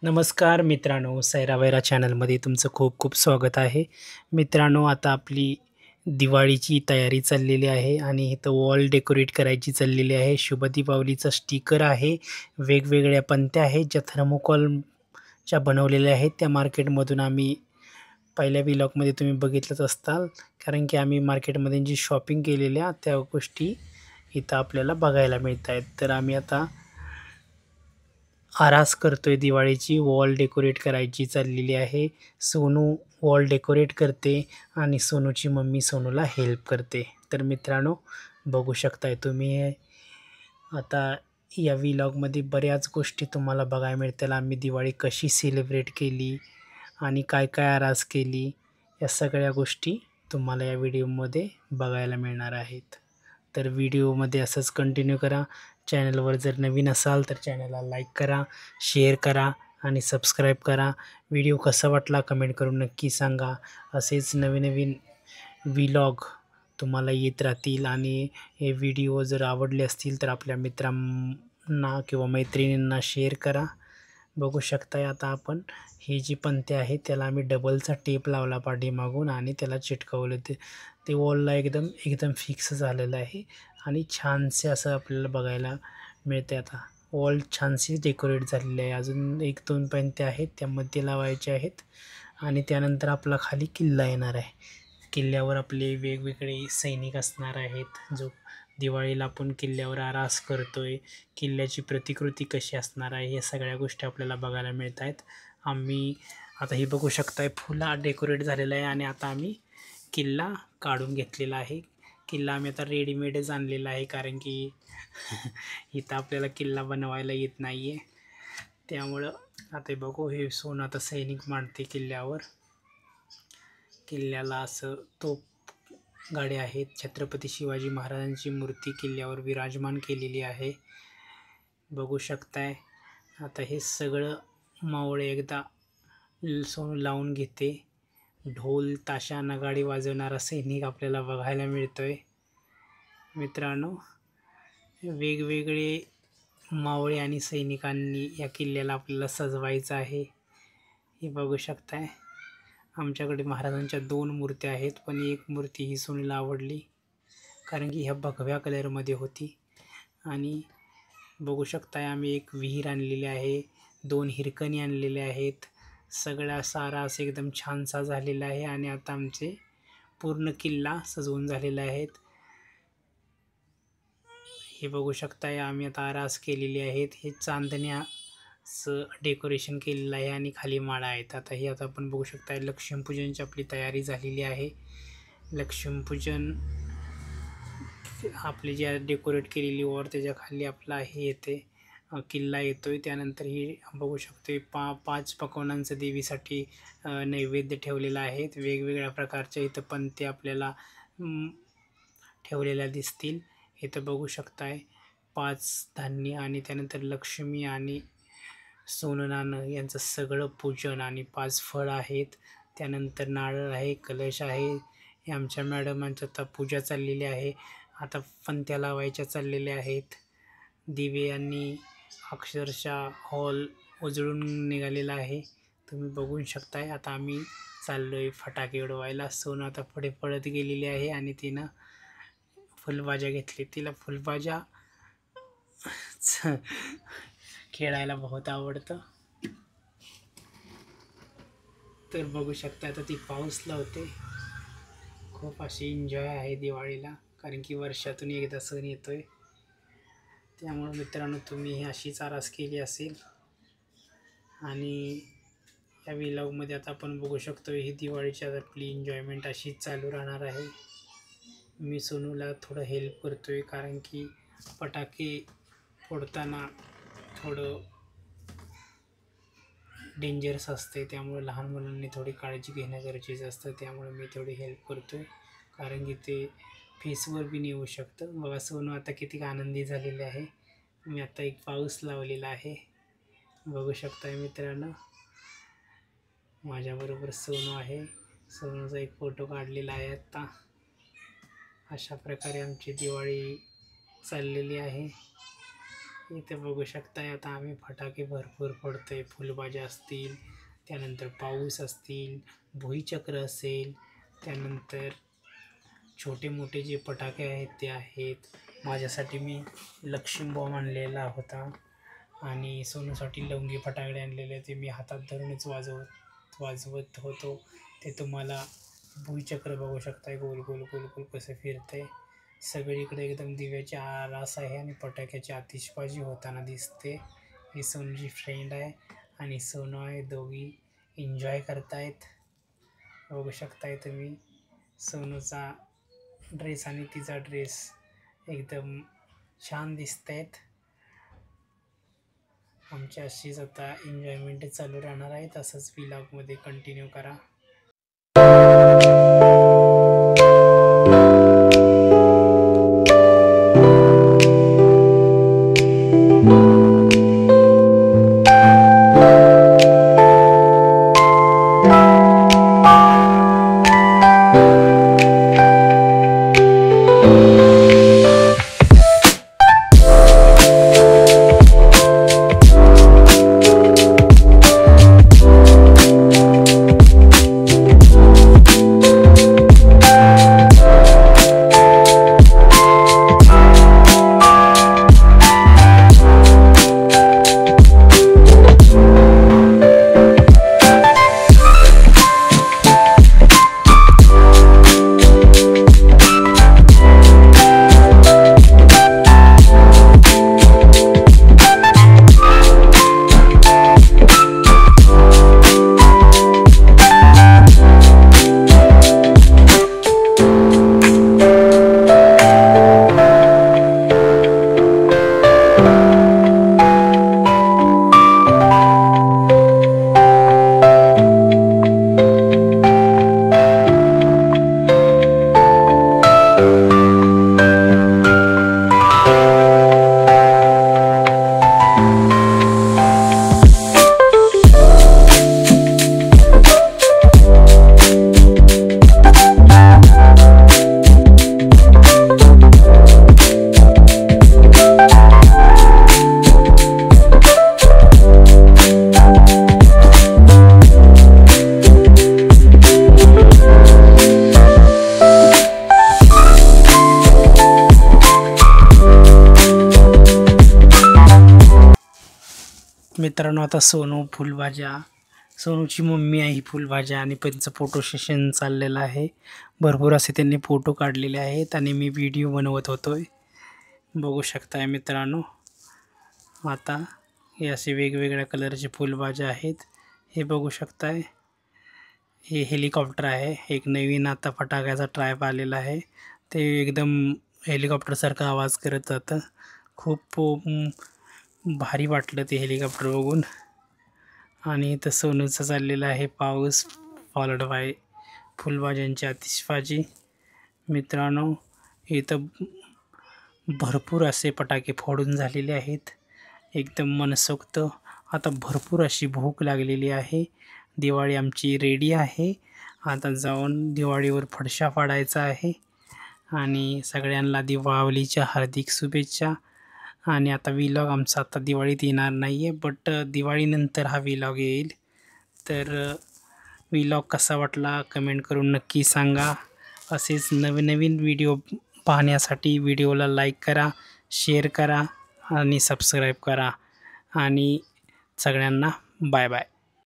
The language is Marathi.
नमस्कार मित्रांनो, सैरावैरा चॅनलमध्ये तुमचं खूप खूप स्वागत आहे. मित्रांनो, आता आपली दिवाळीची तयारी चाललेली आहे आणि इथं वॉल डेकोरेट करायची चाललेली आहे. शुभ दीपावलीचा स्टिकर आहे. वेगवेगळ्या पंत्या आहेत ज्या थर्मोकॉलच्या बनवलेल्या आहेत. त्या मार्केटमधून आम्ही पहिल्या व्लॉगमध्ये तुम्ही बघितलंच असताल. कारण की आम्ही मार्केटमध्ये जी शॉपिंग केलेल्या त्या गोष्टी इथं आपल्याला बघायला मिळत आहेत. तर आम्ही आता आरास करतोय दिवाळीची वॉल डेकोरेट करायची चाललेली आहे. सोनू वॉल डेकोरेट करते आणि सोनूची मम्मी सोनूला हेल्प करते. तर मित्रांनो, बघू शकताय तुम्ही आता या व्लॉगमध्ये बऱ्याच गोष्टी तुम्हाला बघायला मिळतील. आम्ही दिवाळी कशी सेलिब्रेट केली आणि काय काय आरास केली, या सगळ्या गोष्टी तुम्हाला या व्हिडिओमध्ये बघायला मिळणार आहेत. तर व्हिडिओमध्ये असंच कंटिन्यू करा. चॅनलवर जर नवीन असाल तर चॅनलला लाईक करा, शेअर करा आणि सबस्क्राईब करा. व्हिडिओ कसा वाटला कमेंट करून नक्की सांगा. असेच नवीन नवीन व्लॉग तुम्हाला येत राहतील आणि हे व्हिडिओ जर आवडले असतील तर आपल्या मित्रांना किंवा मैत्रिणींना शेअर करा. बघू शकताय आता आपण ही जी पंत्या आहे त्याला आम्ही डबलचा टेप लावला पाठीमागून आणि त्याला चिटकवलं. ते वॉलला एकदम एकदम फिक्स झालेलं आहे आणि छानसे असं आपल्याला बघायला मिळते. आता वॉल छानशी डेकोरेट झालेली आहे. अजून 1-2 पंत्या आहेत त्यामध्ये लावायच्या आहेत आणि त्यानंतर आपला खाली किल्ला येणार आहे. किल्ल्यावर आपले वेगवेगळे सैनिक असणार आहेत. जो दिवाळीला आपण किल्ल्यावर आरास करतोय, किल्ल्याची प्रतिकृती कशी असणार आहे, या सगळ्या गोष्टी आपल्याला बघायला मिळत आहेत. आम्ही आता हे बघू शकताय फुला डेकोरेट झालेला आहे आणि आता आम्ही किल्ला काढून घेतलेला आहे. किल्ला आम्ही आता रेडीमेडच आणलेला आहे कारण की इथं आपल्याला किल्ला बनवायला येत नाही आहे. त्यामुळं आता बघू हे सोनं आता सैनिक मांडते किल्ल्यावर. किल्ल्याला असं तोप गाड्या आहेत. छत्रपती शिवाजी महाराजांची मूर्ती किल्ल्यावर विराजमान केलेली आहे. बघू शकताय आता हे सगळं मावळे एकदा सोनं लावून घेते. ढोल ताशा नगाडी वाजवणारा सैनिक आपल्याला बघायला मिळतोय. मित्रांनो, वेगवेगळे मावळे आणि सैनिकांनी या किल्ल्याला आपल्याला सजवायचं आहे. हे बघू शकताय आमच्याकडे महाराजांच्या 2 मूर्त्या आहेत, पण एक मूर्ती ही सोनीला आवडली कारण की ह्या भगव्या कलरमध्ये होती. आणि बघू शकताय आम्ही एक विहीर आणलेली आहे, 2 हिरकणी आणलेले आहेत. सगळा सारा असं एकदम छानसा झालेला आहे आणि आता आमचे पूर्ण किल्ला सजवून झालेला आहे. हे बघू शकताय आम्ही आता आरास केलेली आहेत. हे चांदण्याचं डेकोरेशन केलेलं आहे आणि खाली माळा आहेत. आता आपण बघू शकताय लक्ष्मीपूजनची आपली तयारी झालेली आहे. लक्ष्मीपूजन आपली जी डेकोरेट केलेली वर त्याच्या खाली आपला हे येते किल्ला येतोय. त्यानंतर ही बघू शकतोय 5 पक्वान्नांचं देवीसाठी नैवेद्य ठेवलेला आहे. वेगवेगळ्या प्रकारच्या इथं पंत्या आपल्याला ठेवलेल्या दिसतील. इथं बघू शकताय 5 धान्य आणि त्यानंतर लक्ष्मी आणि सोनं नाणं यांचं सगळं पूजन आणि 5 फळं आहेत. त्यानंतर नारळ आहे, कलश आहे. हे आमच्या मॅडमांच्या आता पूजा चाललेली आहे. आता पंत्या लावायच्या चाललेल्या आहेत. दिवे आणि अक्षरशः हॉल उजळून निघालेला आहे. तुम्ही बघू शकताय. आता आम्ही चाललोय फटाके उडवायला. सोनं आता पुढे पळत गेलेली आहे आणि तिनं फुलभाज्या घेतली. तिला फुलभाज्या खेळायला बहुत आवडतं. तर बघू शकता आता ती पाऊस लावते. खूप अशी एन्जॉय आहे दिवाळीला कारण की वर्षातून एकदा सण येतोय. त्यामुळे मित्रांनो, तुम्ही ही अशीच आरास केली असेल. आणि या व्लॉगमध्ये आता आपण बघू शकतो ही दिवाळीची आपली एन्जॉयमेंट अशीच चालू राहणार आहे. मी सोनूला थोडं हेल्प करतोय कारण की फटाके फोडताना थोडं डेंजरस असते. त्यामुळे लहान मुलांनी थोडी काळजी घेणं गरजेचं असतं. त्यामुळे मी थोडी हेल्प करतोय कारण की ते फेसवर बी येऊ शकतं. बघा सोनू आता किती आनंदी झालेले आहे. मी आता एक पाऊस लावलेला आहे. बघू शकताय मित्रांनो, माझ्याबरोबर सोनू आहे. सोनूचा एक फोटो काढलेला आहे. आता अशा प्रकारे आमची दिवाळी चाललेली आहे. इथे बघू शकताय आता आम्ही फटाके भरपूर फोडतोय. फुलबाजा असतील, त्यानंतर पाऊस असतील, भुईचक्र असेल, त्यानंतर छोटे मोठे जे फटाके आहेत ते आहेत. माझ्यासाठी मी लक्ष्मी बॉम्ब आणलेला होता आणि सोनूसाठी लवंगी फटाकडे आणलेले, ते मी हातात धरूनच वाजवत होतो. ते तुम्हाला भुईचक्र बघू शकताय, गोल गोल गोल गोल कसं फिरतंय. सगळीकडे एकदम दिव्याची आरास आहे आणि फटाक्याची आतिषबाजी होताना दिसते. ही सोनूची फ्रेंड आहे आणि सोनू आहे, दोघी एन्जॉय करतायत. बघू शकताय तुम्ही सोनूचा ड्रेस आणि तिचा ड्रेस एकदम छान दिसतायत. आमची अशीच आता एन्जॉयमेंट चालू राहणार आहे. तसंच व्लॉगमध्ये कंटिन्यू करा. मित्रांनो, आता सोनूची मम्मी आहे ही फुलभाज्या आणि त्यांचं फोटो सेशन चाललेलं आहे. भरपूर असे त्यांनी फोटो काढलेले आहेत आणि मी व्हिडिओ बनवत होतोय. बघू शकताय मित्रांनो, आता हे असे वेगवेगळ्या कलरचे फुलभाज्या आहेत. हे बघू शकताय, हे हेलिकॉप्टर आहे. एक नवीन आता फटाक्याचा ट्रायप आलेला आहे. ते एकदम हेलिकॉप्टरसारखा आवाज करत जातं. खूप भारी वाटलं ते हेलिकॉप्टर बघून. आणि इथं सोनूचं चाललेलं आहे पाऊस, फॉलोड बाय फुलभाज्यांची आतिषबाजी. मित्रांनो, इथं भरपूर असे फटाके फोडून झालेले आहेत, एकदम मनसोक्त. आता भरपूर अशी भूक लागलेली आहे. दिवाळी आमची रेडी आहे. आता जाऊन दिवाळीवर फडशा पाडायचा आहे आणि सगळ्यांना दिवाळीच्या हार्दिक शुभेच्छा. आणि आता व्लॉग आमचा आता दिवाळीत येणार नाही आहे, बट दिवाळीनंतर हा व्लॉग येईल. तर व्लॉग कसा वाटला कमेंट करून नक्की सांगा. असेच नवीन नवीन व्हिडिओ पाहण्यासाठी व्हिडिओला लाईक करा, शेअर करा आणि सबस्क्राईब करा. आणि सगळ्यांना बाय बाय.